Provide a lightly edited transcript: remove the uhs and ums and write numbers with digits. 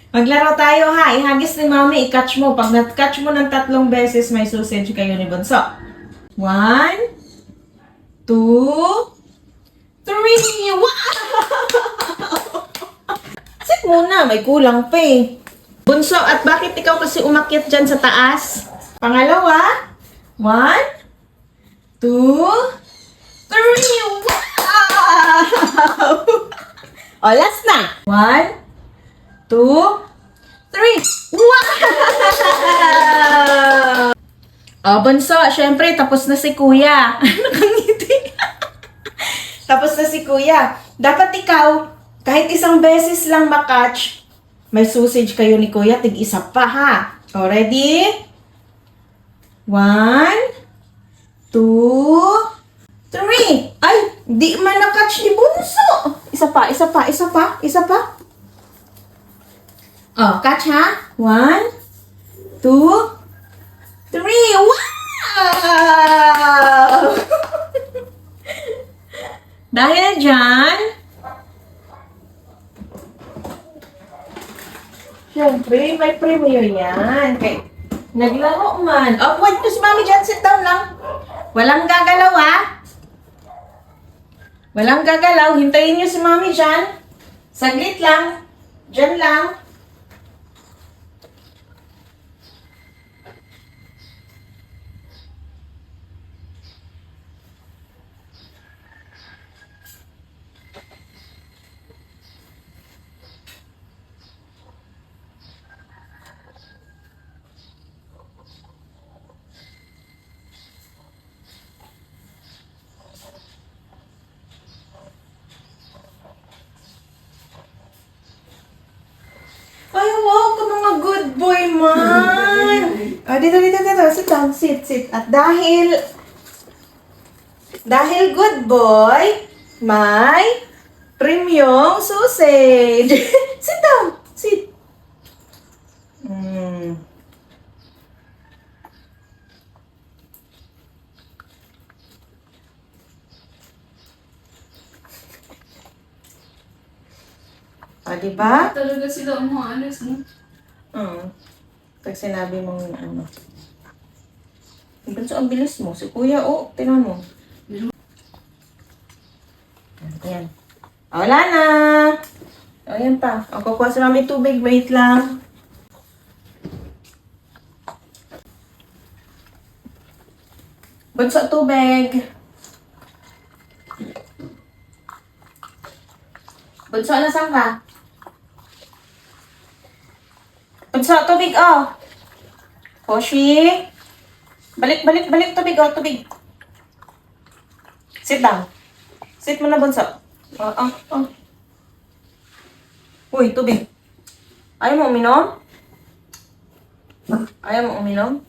Maglaro tayo ha. Ihagis ni Mami, i-catch mo. Pag na-catch mo ng 3 beses, may sausage kayo ni Bunso. 1, 2, 3. Wow! Sit muna, may kulang pa eh. Bunso, at bakit ikaw kasi umakyat dyan sa taas? Pangalawa. 1, 2, 3. Wow! O, last na. 1, 2, 3. Wow! O, Bunso, syempre, tapos na si Kuya. Nakangiti. Tapos na si Kuya. Dapat ikaw, kahit isang beses lang makatch, may sausage kayo ni Kuya, tig-isa pa ha. O, ready? 1, 2, 3. Ay, di man na-catch ni Bunso. Isa pa, isa pa, isa pa, isa pa. O, catch ha. 1, 2, 3. Wow! Dahil dyan, syempre, may premiere yan. Kay, naglaro man. Oh, wait, si Mami dyan, sit down lang. Walang gagalaw, ha? Walang gagalaw. Hintayin niyo si Mami dyan. Saglit lang. Dyan lang. Ay, wow, ka mga good boy man. Dito, dito, dito. Sit down, sit, sit. At dahil good boy, may premium sausage. Sit down, sit. Diba? Talaga sila umaalis, no? Pag sinabi mong ano. Bunso, ang bilis mo. Si Kuya, oh, tingnan mo. Ayan. Wala na. Ayan pa. O, kukuha si Mami tubig. Wait lang. Bunso, tubig. Bunso, nasaan ka? Bunso, tubig, oh. Hoshi. Balik, balik, balik. Tubig, oh, tubig. Sit down. Sit mo na, Bunso. Oh. Uy, tubig. Ayaw mo uminom? Ayaw mo uminom?